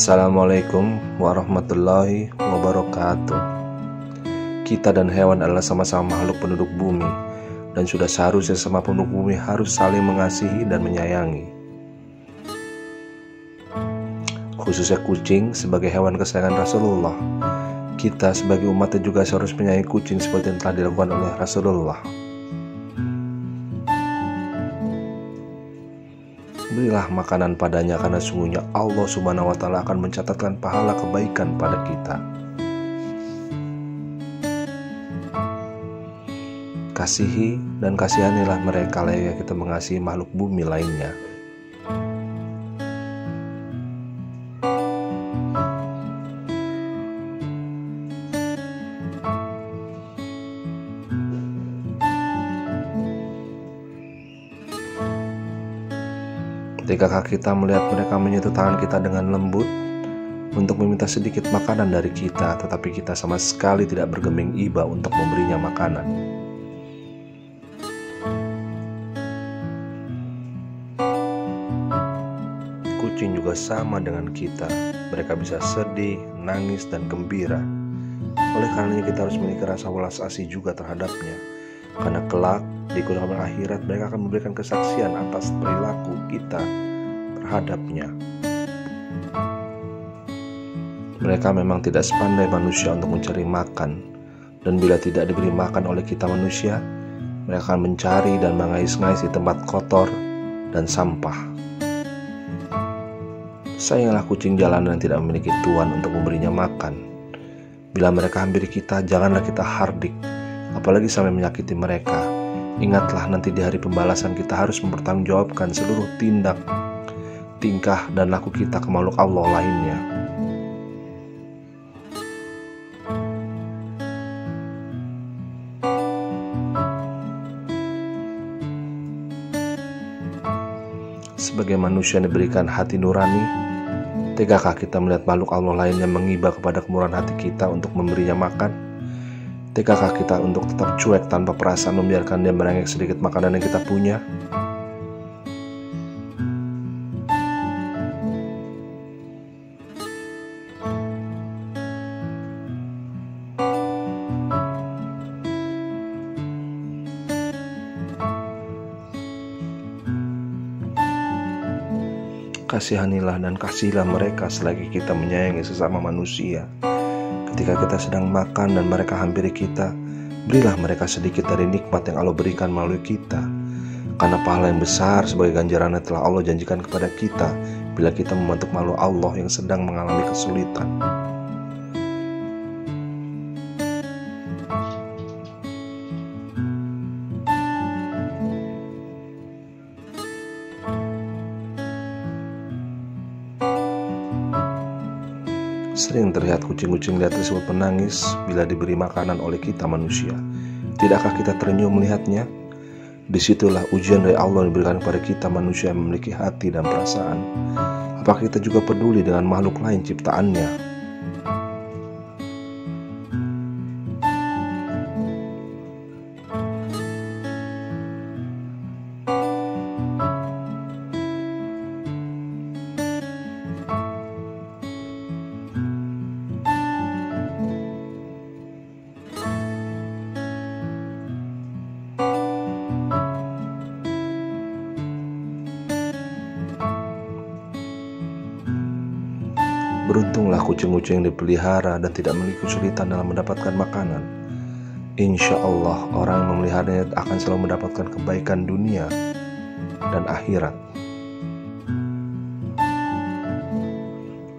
Assalamualaikum warahmatullahi wabarakatuh. Kita dan hewan adalah sama-sama makhluk penduduk bumi, dan sudah seharusnya sesama penduduk bumi harus saling mengasihi dan menyayangi. Khususnya kucing sebagai hewan kesayangan Rasulullah. Kita sebagai umatnya juga seharus menyayangi kucing seperti yang telah dilakukan oleh Rasulullah. Berilah makanan padanya, karena sungguhnya Allah Subhanahu wa Ta'ala akan mencatatkan pahala kebaikan pada kita. Kasihi dan kasihanilah mereka layaknya kita mengasihi makhluk bumi lainnya. Ketika kita melihat mereka menyentuh tangan kita dengan lembut untuk meminta sedikit makanan dari kita, tetapi kita sama sekali tidak bergeming iba untuk memberinya makanan. Kucing juga sama dengan kita. Mereka bisa sedih, nangis, dan gembira. Oleh karenanya kita harus memiliki rasa welas asih juga terhadapnya. Karena kelak di kehidupan akhirat mereka akan memberikan kesaksian atas perilaku kita terhadapnya. Mereka memang tidak sepandai manusia untuk mencari makan, dan bila tidak diberi makan oleh kita manusia, mereka akan mencari dan mengais-ngais di tempat kotor dan sampah. Sayangilah kucing jalanan yang tidak memiliki tuan untuk memberinya makan. Bila mereka hampiri kita, janganlah kita hardik, apalagi sampai menyakiti mereka. Ingatlah nanti di hari pembalasan kita harus mempertanggungjawabkan seluruh tindak, tingkah, dan laku kita ke makhluk Allah lainnya. Sebagai manusia yang diberikan hati nurani, tegakah kita melihat makhluk Allah lainnya mengiba kepada kemurahan hati kita untuk memberinya makan? Tegakah kita untuk tetap cuek tanpa perasaan membiarkan dia merengek sedikit makanan yang kita punya? Kasihanilah dan kasihilah mereka selagi kita menyayangi sesama manusia. Ketika kita sedang makan dan mereka hampiri kita, berilah mereka sedikit dari nikmat yang Allah berikan melalui kita. Karena pahala yang besar sebagai ganjarannya telah Allah janjikan kepada kita bila kita membantu makhluk Allah yang sedang mengalami kesulitan. Sering terlihat kucing-kucing liar tersebut menangis bila diberi makanan oleh kita manusia. Tidakkah kita terenyuh melihatnya? Disitulah ujian dari Allah yang diberikan kepada kita manusia yang memiliki hati dan perasaan. Apakah kita juga peduli dengan makhluk lain ciptaannya? Beruntunglah kucing-kucing yang dipelihara dan tidak memiliki kesulitan dalam mendapatkan makanan. Insya Allah orang yang memeliharanya akan selalu mendapatkan kebaikan dunia dan akhirat.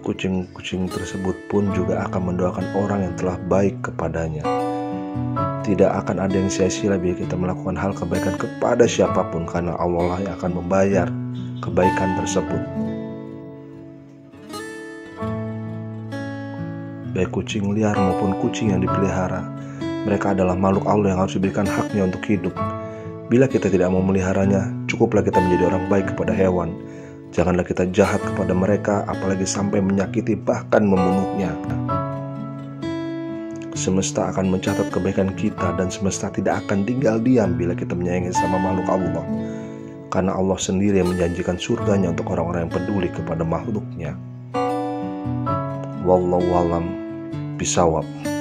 Kucing-kucing tersebut pun juga akan mendoakan orang yang telah baik kepadanya. Tidak akan ada yang sia-sia bila kita melakukan hal kebaikan kepada siapapun, karena Allah lah yang akan membayar kebaikan tersebut. Baik kucing liar maupun kucing yang dipelihara, mereka adalah makhluk Allah yang harus diberikan haknya untuk hidup. Bila kita tidak mau meliharanya, cukuplah kita menjadi orang baik kepada hewan. Janganlah kita jahat kepada mereka, apalagi sampai menyakiti bahkan membunuhnya. Semesta akan mencatat kebaikan kita, dan semesta tidak akan tinggal diam bila kita menyayangi sama makhluk Allah. Karena Allah sendiri yang menjanjikan surganya untuk orang-orang yang peduli kepada makhluknya. Wallahu a'lam bishawab.